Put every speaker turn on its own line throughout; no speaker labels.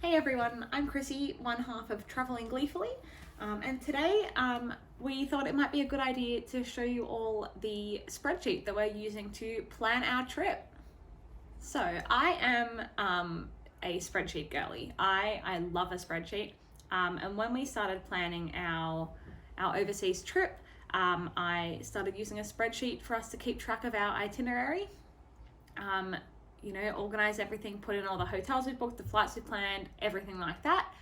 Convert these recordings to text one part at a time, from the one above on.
Hey everyone, I'm Krissie, one half of Traveling Gleefully, and today we thought it might be a good idea to show you all the spreadsheet that we're using to plan our trip. So I am a spreadsheet girly. I love a spreadsheet, and when we started planning our overseas trip, I started using a spreadsheet for us to keep track of our itinerary. Organize everything, put in all the hotels we booked, the flights we planned, everything like that.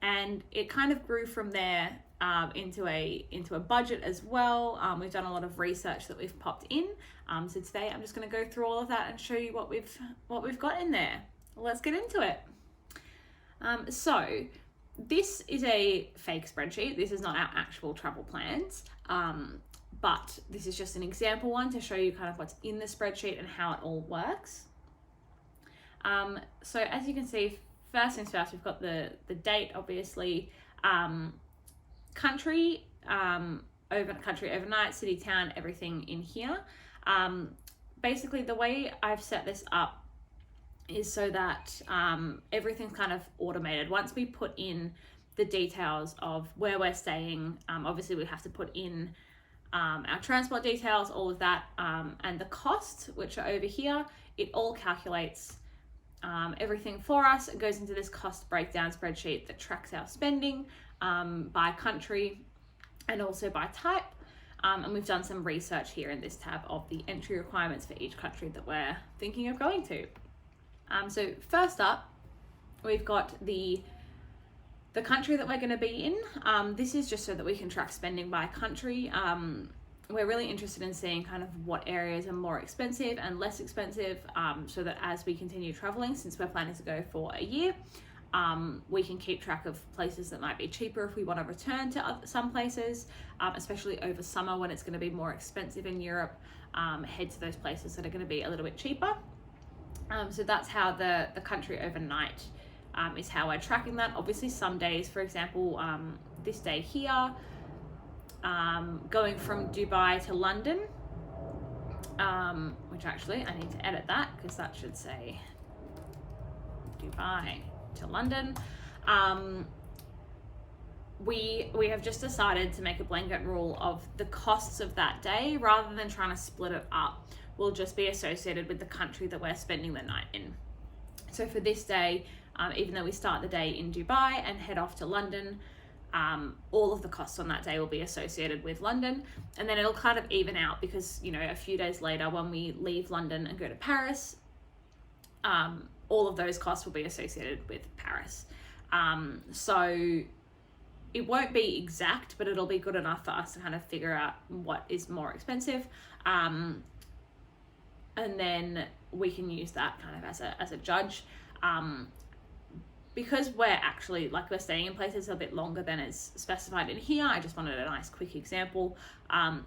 And it kind of grew from there into a budget as well. We've done a lot of research that we've popped in. So today I'm just going to go through all of that and show you what we've got in there. Let's get into it. So this is a fake spreadsheet. This is not our actual travel plans. But this is just an example one to show you kind of what's in the spreadsheet and how it all works. So as you can see, first things first, we've got the date, obviously, country, overnight, city, town, everything in here. Basically, the way I've set this up is so that everything's kind of automated. Once we put in the details of where we're staying, obviously we have to put in our transport details, all of that, and the costs, which are over here. It all calculates everything for us. It goes into this cost breakdown spreadsheet that tracks our spending by country and also by type. And we've done some research here in this tab of the entry requirements for each country that we're thinking of going to. So first up, we've got the country that we're going to be in. This is just so that we can track spending by country. We're really interested in seeing kind of what areas are more expensive and less expensive, so that as we continue traveling, since we're planning to go for a year, we can keep track of places that might be cheaper if we want to return to some places, especially over summer when it's going to be more expensive in Europe. Head to those places that are going to be a little bit cheaper. So that's how the country overnight is how we're tracking that. Obviously some days, for example, this day here, going from Dubai to London, which actually I need to edit that because that should say Dubai to London. We have just decided to make a blanket rule of the costs of that day, rather than trying to split it up, will just be associated with the country that we're spending the night in. So for this day, even though we start the day in Dubai and head off to London, all of the costs on that day will be associated with London, and then it'll kind of even out because, a few days later when we leave London and go to Paris, all of those costs will be associated with Paris. So it won't be exact, but it'll be good enough for us to kind of figure out what is more expensive. And then we can use that kind of as a judge. Because we're actually, we're staying in places a bit longer than is specified in here, I just wanted a nice quick example.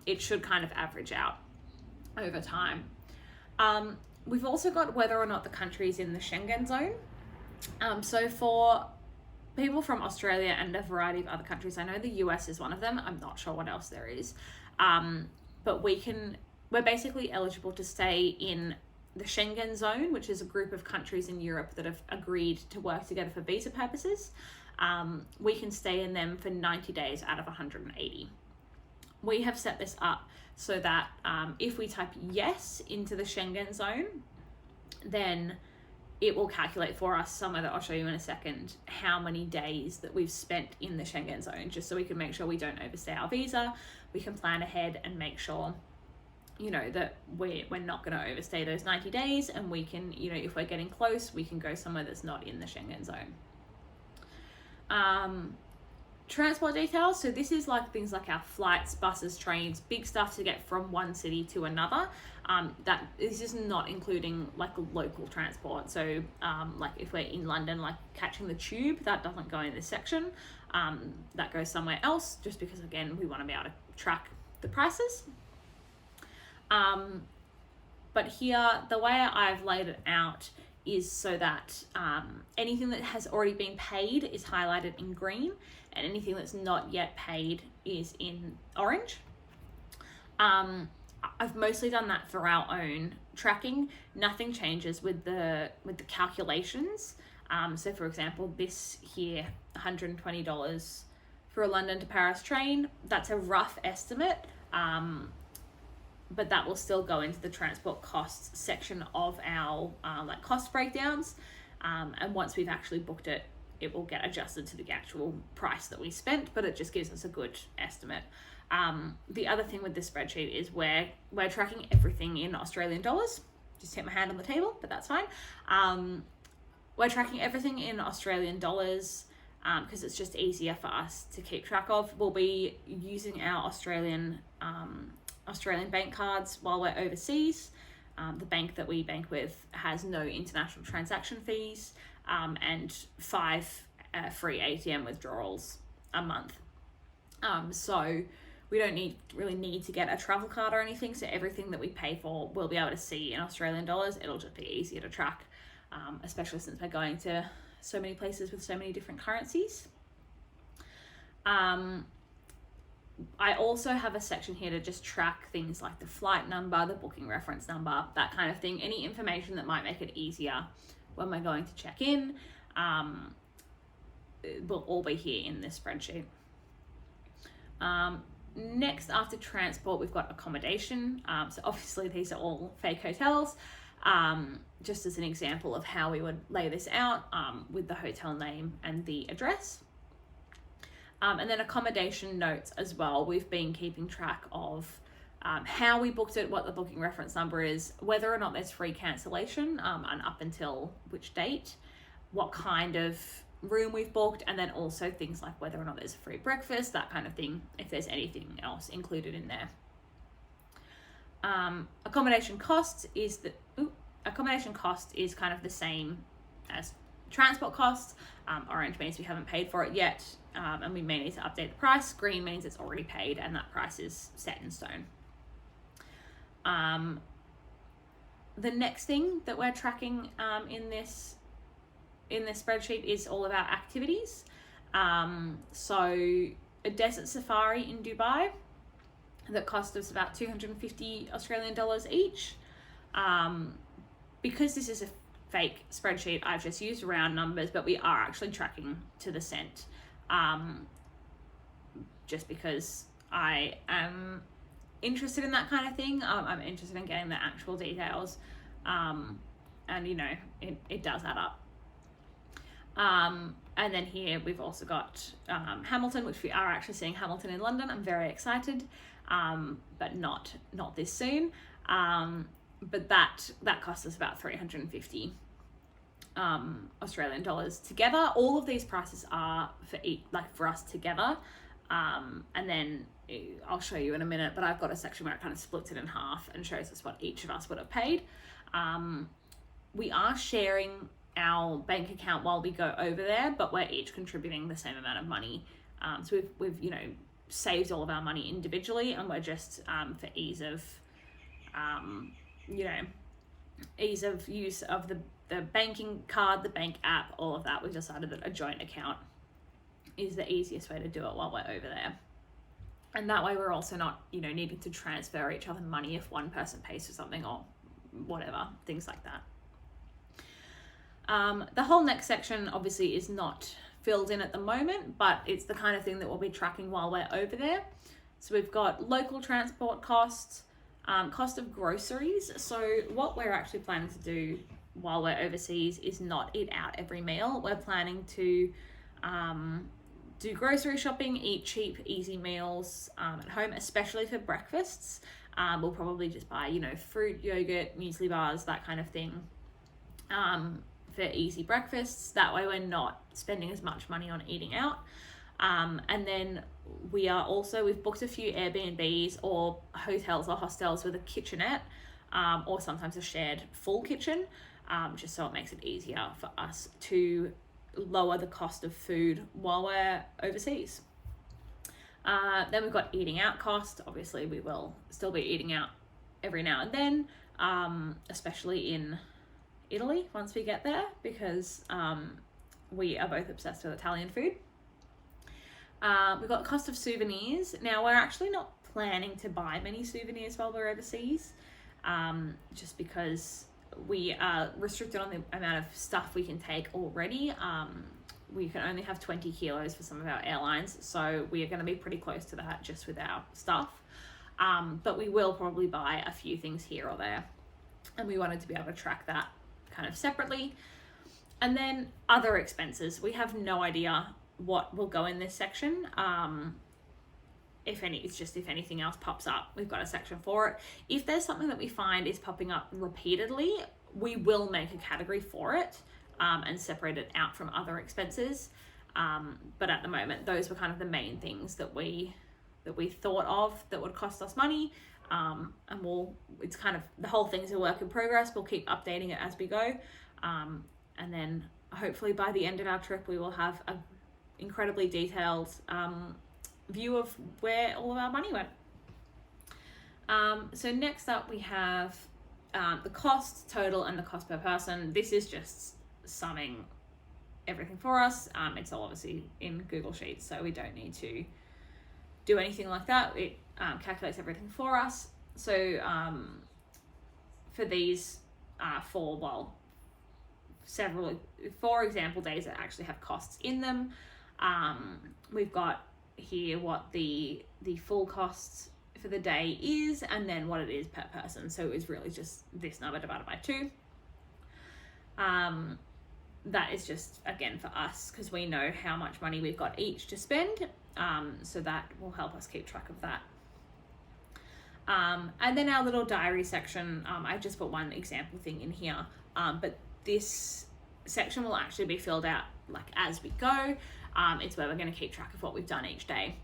It should kind of average out over time. We've also got whether or not the country is in the Schengen zone. So for people from Australia and a variety of other countries, I know the US is one of them, I'm not sure what else there is, but we're basically eligible to stay in the Schengen zone, which is a group of countries in Europe that have agreed to work together for visa purposes. We can stay in them for 90 days out of 180. We have set this up so that if we type yes into the Schengen zone, then it will calculate for us somewhere that I'll show you in a second how many days that we've spent in the Schengen zone, just so we can make sure we don't overstay our visa. We can plan ahead and make sure that we're not going to overstay those 90 days, and we can, if we're getting close, we can go somewhere that's not in the Schengen zone. Transport details. So this is things like our flights, buses, trains, big stuff to get from one city to another. This is not including local transport. So if we're in London, catching the tube, that doesn't go in this section. That goes somewhere else, just because again, we want to be able to track the prices. But here, the way I've laid it out is so that anything that has already been paid is highlighted in green, and anything that's not yet paid is in orange. I've mostly done that for our own tracking. Nothing changes with the calculations. So for example, this here, $120 for a London to Paris train, that's a rough estimate, but that will still go into the transport costs section of our like cost breakdowns. And once we've actually booked it, it will get adjusted to the actual price that we spent, but it just gives us a good estimate. The other thing with this spreadsheet is we're tracking everything in Australian dollars. Just hit my hand on the table, but that's fine. We're tracking everything in Australian dollars because it's just easier for us to keep track of. We'll be using our Australian bank cards while we're overseas. The bank that we bank with has no international transaction fees and 5 free ATM withdrawals a month. So we don't really need to get a travel card or anything. So everything that we pay for, we'll be able to see in Australian dollars. It'll just be easier to track, especially since we're going to so many places with so many different currencies. I also have a section here to just track things like the flight number, the booking reference number, that kind of thing. Any information that might make it easier when we're going to check in will all be here in this spreadsheet. Next, after transport, we've got accommodation. So obviously these are all fake hotels, just as an example of how we would lay this out with the hotel name and the address. And then accommodation notes as well. We've been keeping track of how we booked it, what the booking reference number is, whether or not there's free cancellation, and up until which date, what kind of room we've booked, and then also things like whether or not there's a free breakfast, that kind of thing, if there's anything else included in there. Accommodation cost is kind of the same as transport costs. Orange means we haven't paid for it yet, and we may need to update the price. Green means it's already paid and that price is set in stone. The next thing that we're tracking in this spreadsheet is all of our activities. So a desert safari in Dubai that cost us about 250 Australian dollars each. Because this is a fake spreadsheet, I've just used round numbers, but we are actually tracking to the cent, just because I am interested in that kind of thing. I'm interested in getting the actual details, and you know, it does add up. And then here we've also got Hamilton, which we are actually seeing Hamilton in London. I'm very excited, but not this soon. But that cost us about 350 Australian dollars together. All of these prices are for us together, and then I'll show you in a minute, but I've got a section where it kind of splits it in half and shows us what each of us would have paid. We are sharing our bank account while we go over there, but we're each contributing the same amount of money. So we've saved all of our money individually, and we're just for ease of use of the banking card, the bank app, all of that, we've decided that a joint account is the easiest way to do it while we're over there. And that way we're also not, needing to transfer each other money if one person pays for something or whatever, things like that. The whole next section obviously is not filled in at the moment, but it's the kind of thing that we'll be tracking while we're over there. So we've got local transport costs, cost of groceries. So what we're actually planning to do while we're overseas is not eat out every meal. We're planning to do grocery shopping, eat cheap, easy meals at home, especially for breakfasts. We'll probably just buy, fruit, yogurt, muesli bars, that kind of thing, for easy breakfasts. That way we're not spending as much money on eating out. And then we've booked a few Airbnbs or hotels or hostels with a kitchenette, or sometimes a shared full kitchen, just so it makes it easier for us to lower the cost of food while we're overseas. Then we've got eating out cost. Obviously we will still be eating out every now and then, especially in Italy once we get there, because we are both obsessed with Italian food. We've got cost of souvenirs. Now we're actually not planning to buy many souvenirs while we're overseas, just because we are restricted on the amount of stuff we can take already. We can only have 20 kilos for some of our airlines, so we are going to be pretty close to that just with our stuff. But we will probably buy a few things here or there, and we wanted to be able to track that kind of separately. And then other expenses. We have no idea what will go in this section. If anything else pops up, we've got a section for it. If there's something that we find is popping up repeatedly, we will make a category for it and separate it out from other expenses. But at the moment, those were kind of the main things that we thought of that would cost us money. And it's kind of, the whole thing's a work in progress. We'll keep updating it as we go. And then hopefully by the end of our trip, we will have an incredibly detailed view of where all of our money went. So next up we have the cost total and the cost per person. This is just summing everything for us. It's all obviously in Google Sheets, so we don't need to do anything like that. It calculates everything for us. So for these four example days that actually have costs in them, we've got here what the full cost for the day is, and then what it is per person. So it's really just this number divided by 2. That is just, again, for us, because we know how much money we've got each to spend, so that will help us keep track of that. And then our little diary section, I just put one example thing in here, but this section will actually be filled out like as we go. It's where we're going to keep track of what we've done each day,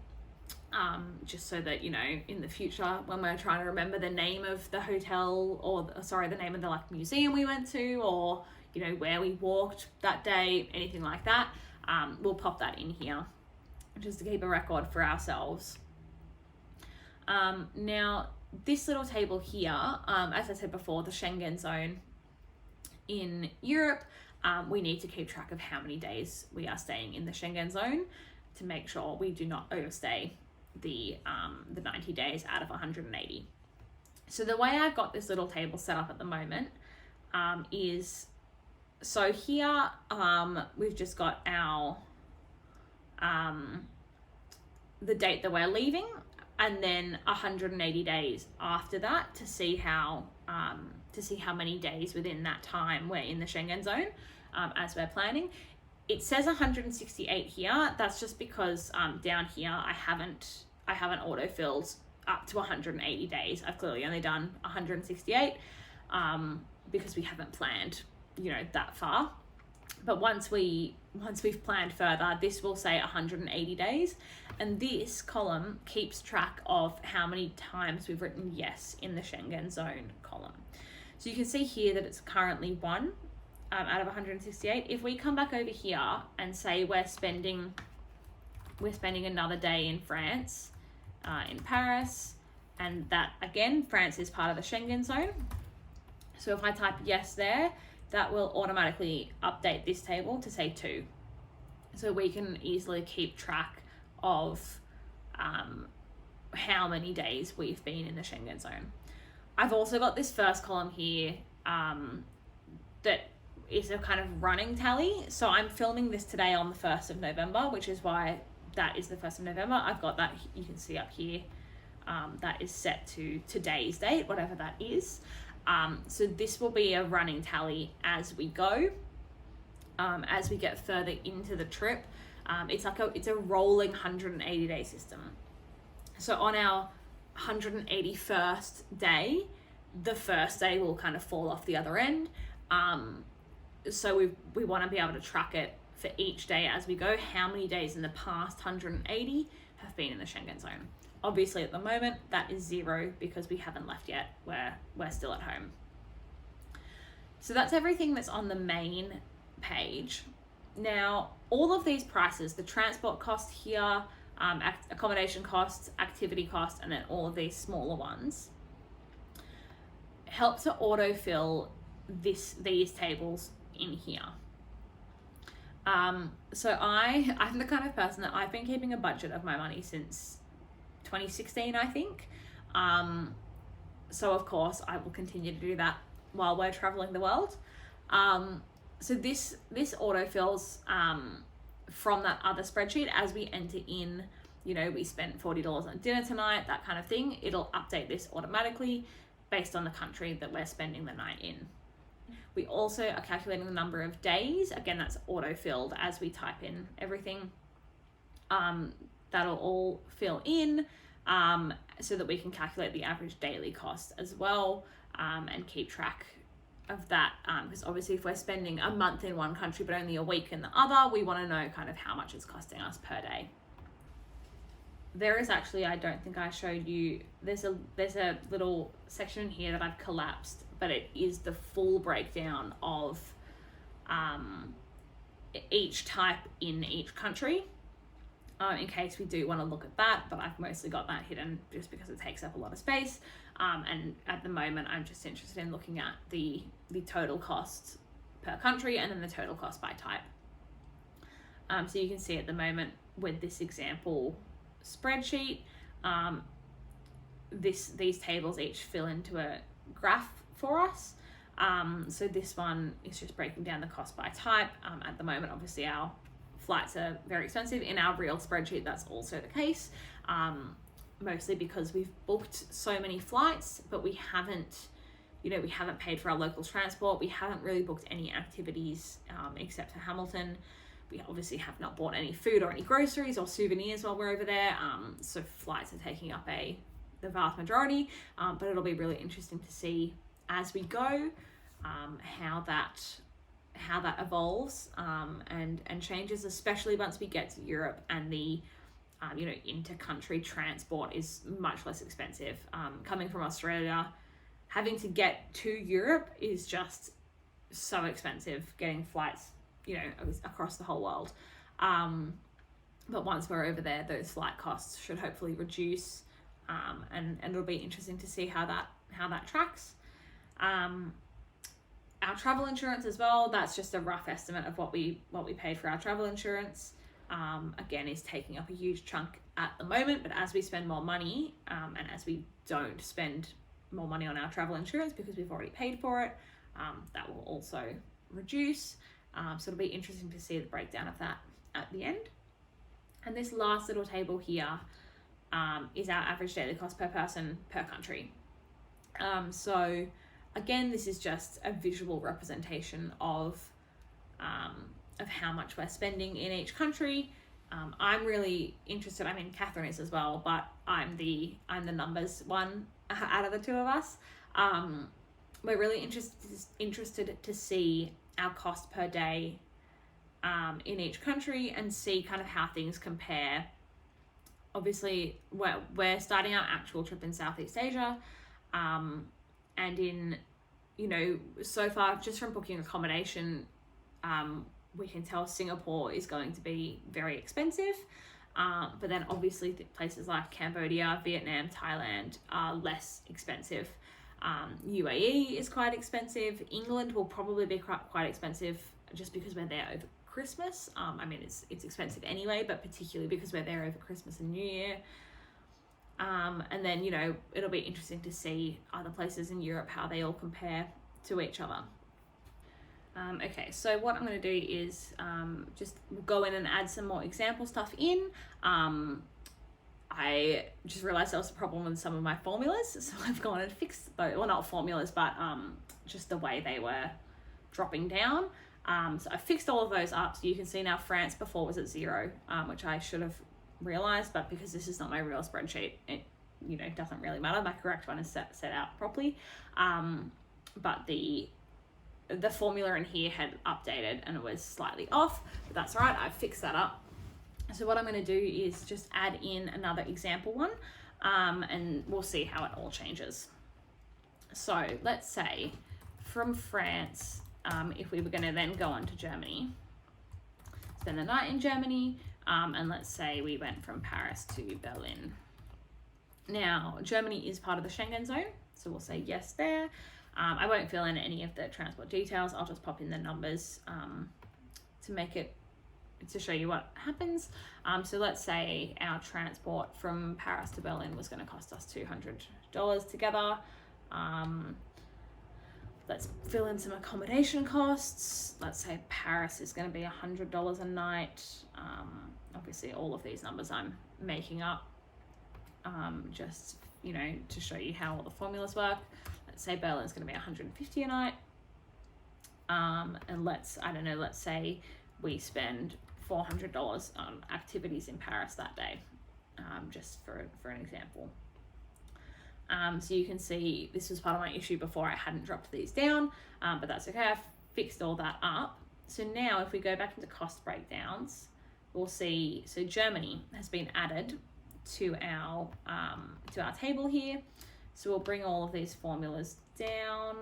just so that, you know, in the future when we're trying to remember the name of the hotel, or the name of the like museum we went to, or, you know, where we walked that day, anything like that, we'll pop that in here just to keep a record for ourselves. Now this little table here, as I said before, the Schengen zone in Europe, we need to keep track of how many days we are staying in the Schengen zone to make sure we do not overstay the 90 days out of 180. So the way I've got this little table set up at the moment is, so here we've just got our the date that we're leaving, and then 180 days after that to see how many days within that time we're in the Schengen zone as we're planning. It says 168 here. That's just because down here I haven't auto-filled up to 180 days. I've clearly only done 168 because we haven't planned, you know, that far. But once we've planned further, this will say 180 days, and this column keeps track of how many times we've written yes in the Schengen zone column. So you can see here that it's currently 1 out of 168. If we come back over here and say we're spending another day in France, in Paris, and that again, France is part of the Schengen zone. So if I type yes there, that will automatically update this table to say 2. So we can easily keep track of how many days we've been in the Schengen zone. I've also got this first column here that is a kind of running tally. So I'm filming this today on the 1st of November, which is why that is the 1st of November. I've got that, you can see up here, that is set to today's date, whatever that is. So this will be a running tally as we go, as we get further into the trip. It's a rolling 180 day system. So on our 181st day, the first day will kind of fall off the other end. So we want to be able to track it for each day as we go, how many days in the past 180 have been in the Schengen zone. Obviously at the moment that is 0 because we haven't left yet. We're still at home. So that's everything that's on the main page. Now all of these prices, the transport cost here, accommodation costs, activity costs, and then all of these smaller ones, help to autofill these tables in here. So I'm the kind of person that I've been keeping a budget of my money since 2016, I think. So of course I will continue to do that while we're traveling the world. So this autofills from that other spreadsheet as we enter in, you know, we spent $40 on dinner tonight, that kind of thing. It'll update this automatically based on the country that we're spending the night in. We also are calculating the number of days. Again, that's auto-filled as we type in everything. That'll all fill in so that we can calculate the average daily cost as well, and keep track of that, because obviously if we're spending a month in one country but only a week in the other, we want to know kind of how much it's costing us per day. There is actually, I don't think I showed you, there's a little section here that I've collapsed, but it is the full breakdown of each type in each country, in case we do want to look at that, but I've mostly got that hidden just because it takes up a lot of space. And at the moment, I'm just interested in looking at the total costs per country and then the total cost by type. So you can see at the moment with this example spreadsheet, these tables each fill into a graph for us. So this one is just breaking down the cost by type. At the moment, obviously our flights are very expensive. In our real spreadsheet, that's also the case, mostly because we've booked so many flights, but we haven't paid for our local transport. We haven't really booked any activities except for Hamilton. We obviously have not bought any food or any groceries or souvenirs while we're over there. So flights are taking up the vast majority, but it'll be really interesting to see as we go how that evolves and changes, especially once we get to Europe and the inter-country transport is much less expensive. Coming from Australia, having to get to Europe is just so expensive, getting flights across the whole world. But once we're over there, those flight costs should hopefully reduce, and it'll be interesting to see how that tracks. Our travel insurance as well, that's just a rough estimate of what we paid for our travel insurance. Again, is taking up a huge chunk at the moment, but as we spend more money, and as we don't spend more money on our travel insurance because we've already paid for it, that will also reduce. So it'll be interesting to see the breakdown of that at the end. And this last little table here is our average daily cost per person per country. So again, this is just a visual representation of how much we're spending in each country. I'm really interested. I mean, Catherine is as well, but I'm the numbers one out of the two of us. We're really interested to see our cost per day in each country and see kind of how things compare. Obviously, we're starting our actual trip in Southeast Asia, and in so far just from booking accommodation, we can tell Singapore is going to be very expensive, but then obviously places like Cambodia, Vietnam, Thailand are less expensive. UAE is quite expensive. England will probably be quite expensive just because we're there over Christmas. I mean, it's expensive anyway, but particularly because we're there over Christmas and New Year. And then, it'll be interesting to see other places in Europe, how they all compare to each other. Okay, so what I'm going to do is just go in and add some more example stuff in. I just realized there was a problem with some of my formulas, so I've gone and fixed those. Well, not formulas, but just the way they were dropping down. So I fixed all of those up, so you can see now France before was at 0, which I should have realized, but because this is not my real spreadsheet, it doesn't really matter. My correct one is set out properly, but the formula in here had updated and it was slightly off, but that's all right. I fixed that up. So what I'm going to do is just add in another example one, and we'll see how it all changes. So let's say from France, if we were going to then go on to Germany, spend the night in Germany, and let's say we went from Paris to Berlin. Now, Germany is part of the Schengen zone, so we'll say yes there. I won't fill in any of the transport details. I'll just pop in the numbers to show you what happens. So let's say our transport from Paris to Berlin was going to cost us $200 together. Let's fill in some accommodation costs. Let's say Paris is going to be $100 a night. Obviously all of these numbers I'm making up, just, you know, to show you how all the formulas work. Let's say Berlin's going to be $150 a night. And let's say we spend $400 on activities in Paris that day, just for an example. So you can see this was part of my issue before. I hadn't dropped these down, but that's okay. I've fixed all that up. So now if we go back into cost breakdowns, we'll see, so Germany has been added to our table here. So we'll bring all of these formulas down.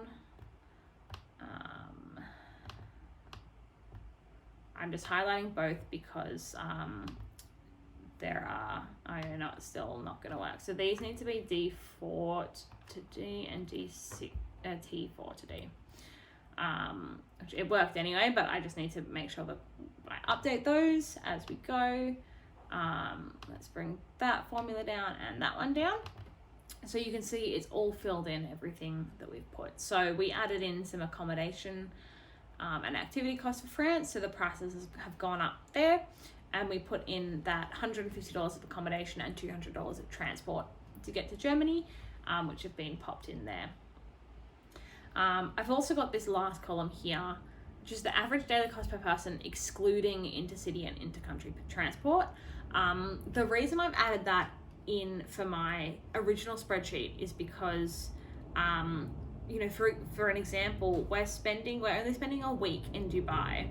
I'm just highlighting both because still not going to work. So these need to be D4 to D and T4 to D. Which it worked anyway, but I just need to make sure that I update those as we go. Let's bring that formula down and that one down. So you can see it's all filled in, everything that we've put. So we added in some accommodation and activity costs for France, so the prices have gone up there, and we put in that $150 of accommodation and $200 of transport to get to Germany, which have been popped in there. I've also got this last column here, which is the average daily cost per person excluding intercity and intercountry transport. The reason I've added that in for my original spreadsheet is because you know, for an example, we're only spending a week in Dubai,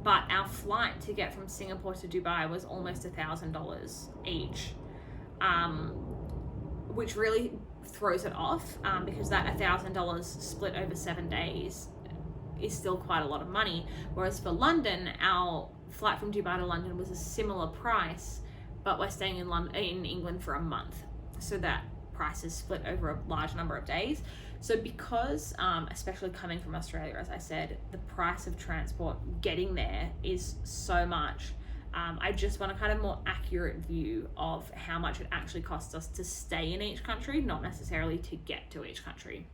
but our flight to get from Singapore to Dubai was almost $1,000 each, which really throws it off, because that $1,000 split over 7 days is still quite a lot of money. Whereas for London, our flight from Dubai to London was a similar price, but we're staying in England for a month, so that price is split over a large number of days. So because, especially coming from Australia, as I said, the price of transport getting there is so much, I just want a kind of more accurate view of how much it actually costs us to stay in each country, not necessarily to get to each country.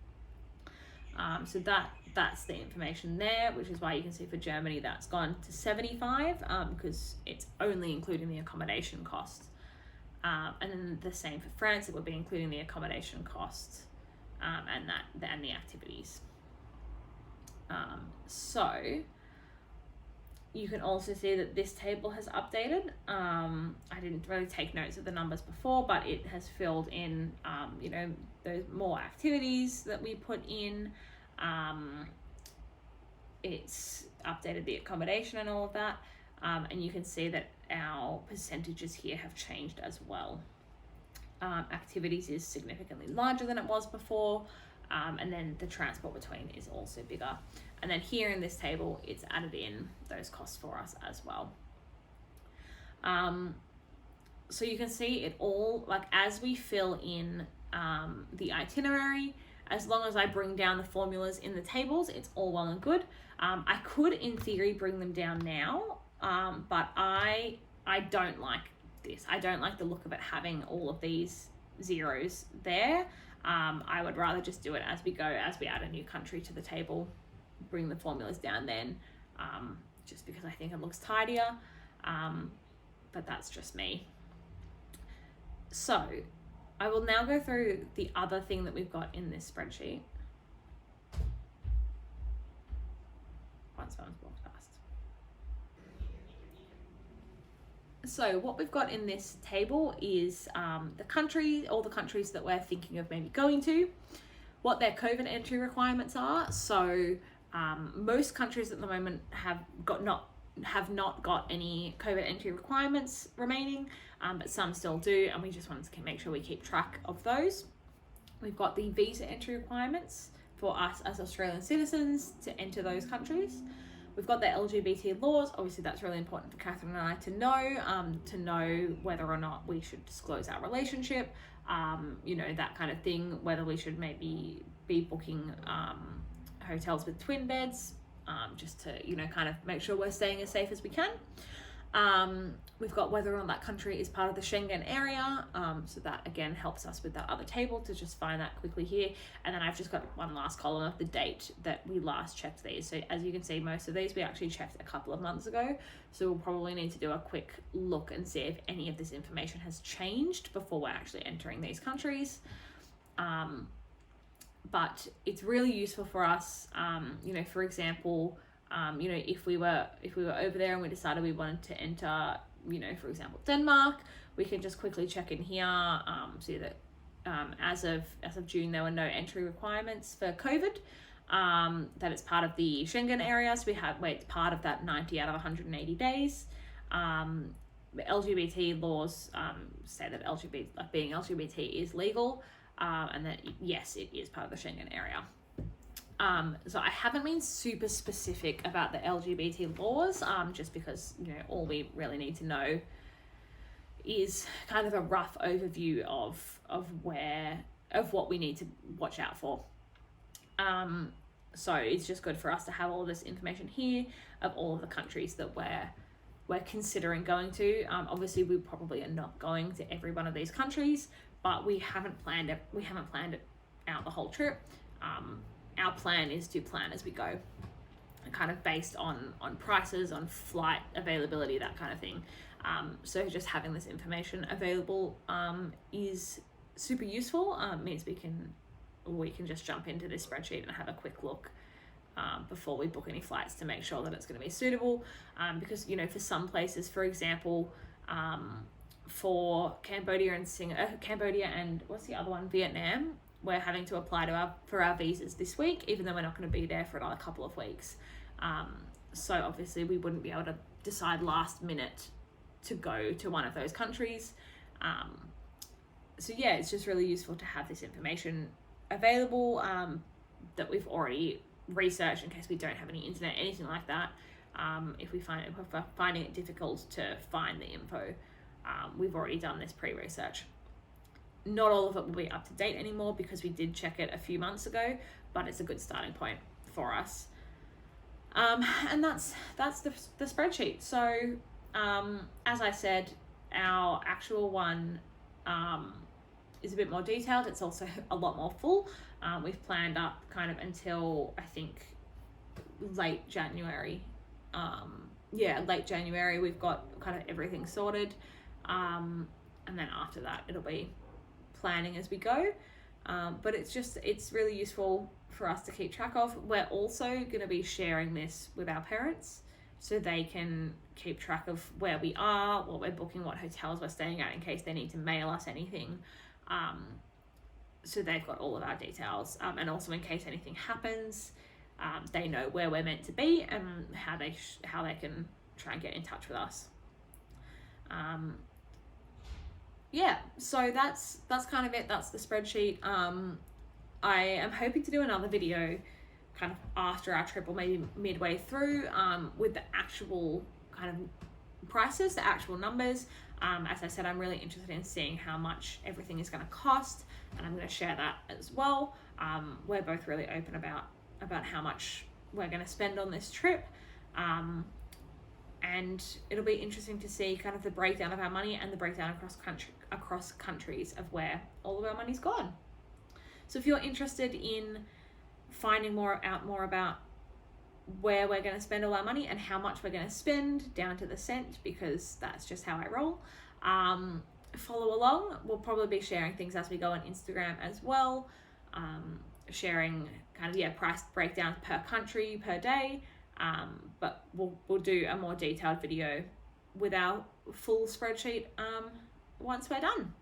So that's the information there, which is why you can see for Germany that's gone to 75, because it's only including the accommodation costs. And then the same for France, it would be including the accommodation costs and the activities. So you can also see that this table has updated. I didn't really take notes of the numbers before, but it has filled in, you know, those more activities that we put in. It's updated the accommodation and all of that. And you can see that our percentages here have changed as well. Activities is significantly larger than it was before, and then the transport between is also bigger. And then here in this table, it's added in those costs for us as well. So you can see it all, like as we fill in the itinerary, as long as I bring down the formulas in the tables, it's all well and good. I could, in theory, bring them down now, but I don't like this. I don't like the look of it having all of these zeros there. I would rather just do it as we go, as we add a new country to the table, bring the formulas down then, just because I think it looks tidier, but that's just me. So I will now go through the other thing that we've got in this spreadsheet. Once someone's walked past. So what we've got in this table is all the countries that we're thinking of maybe going to, what their COVID entry requirements are. So most countries at the moment have not got any COVID entry requirements remaining, but some still do, and we just wanted to make sure we keep track of those. We've got the visa entry requirements for us as Australian citizens to enter those countries. We've got the LGBT laws. Obviously, that's really important for Catherine and I to know whether or not we should disclose our relationship, you know, that kind of thing, whether we should maybe be booking hotels with twin beds, just to, you know, kind of make sure we're staying as safe as we can. We've got whether or not that country is part of the Schengen area. So that again helps us with that other table to just find that quickly here. And then I've just got one last column of the date that we last checked these. So as you can see, most of these we actually checked a couple of months ago. So we'll probably need to do a quick look and see if any of this information has changed before we're actually entering these countries. But it's really useful for us, for example, if we were over there and we decided we wanted to enter, for example, Denmark, we can just quickly check in here, see that as of June there were no entry requirements for COVID, that it's part of the Schengen area, so it's part of that 90 out of 180 days. LGBT laws say that being LGBT is legal, and that yes, it is part of the Schengen area. So I haven't been super specific about the LGBT laws, just because, all we really need to know is kind of a rough overview of what we need to watch out for. So it's just good for us to have all of this information here of all of the countries that we're considering going to. Obviously we probably are not going to every one of these countries, but we haven't planned it out the whole trip. Our plan is to plan as we go, kind of based on prices, on flight availability, that kind of thing. So just having this information available is super useful. Means we can just jump into this spreadsheet and have a quick look before we book any flights to make sure that it's going to be suitable. Because for some places, for example, for Cambodia and what's the other one, Vietnam, we're having to apply for our visas this week, even though we're not going to be there for another couple of weeks. So obviously we wouldn't be able to decide last minute to go to one of those countries. So yeah, it's just really useful to have this information available, that we've already researched in case we don't have any internet, anything like that. If we're finding it difficult to find the info, we've already done this pre-research. Not all of it will be up to date anymore because we did check it a few months ago, but it's a good starting point for us. And that's the spreadsheet. So as I said, our actual one is a bit more detailed. It's also a lot more full. We've planned up kind of until I think late January. Late January we've got kind of everything sorted. And then after that it'll be planning as we go, but it's really useful for us to keep track of. We're also going to be sharing this with our parents so they can keep track of where we are, what we're booking, what hotels we're staying at in case they need to mail us anything. So they've got all of our details, and also in case anything happens, they know where we're meant to be and how they can try and get in touch with us. So that's kind of it. That's the spreadsheet. I am hoping to do another video kind of after our trip, or maybe midway through, with the actual kind of prices, the actual numbers. As I said, I'm really interested in seeing how much everything is going to cost, and I'm going to share that as well. We're both really open about how much we're going to spend on this trip. And it'll be interesting to see kind of the breakdown of our money and the breakdown across countries of where all of our money's gone. So if you're interested in finding out more about where we're going to spend all our money and how much we're going to spend down to the cent, because that's just how I roll, follow along. We'll probably be sharing things as we go on Instagram as well, sharing kind of price breakdowns per country per day. But we'll do a more detailed video with our full spreadsheet once we're done.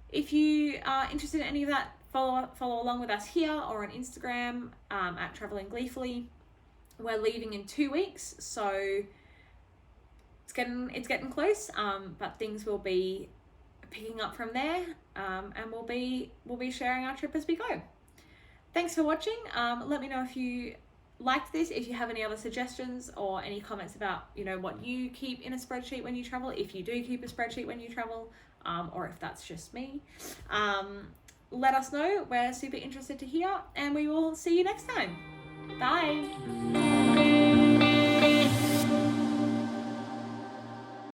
If you are interested in any of that, follow along with us here or on Instagram at Traveling Gleefully. We're leaving in 2 weeks, so it's getting close, but things will be picking up from there, and we'll be sharing our trip as we go. Thanks for watching. Let me know if you liked this, if you have any other suggestions or any comments about what you keep in a spreadsheet when you travel, if you do keep a spreadsheet when you travel, or if that's just me. Let us know. We're super interested to hear, and we will see you next time. Bye.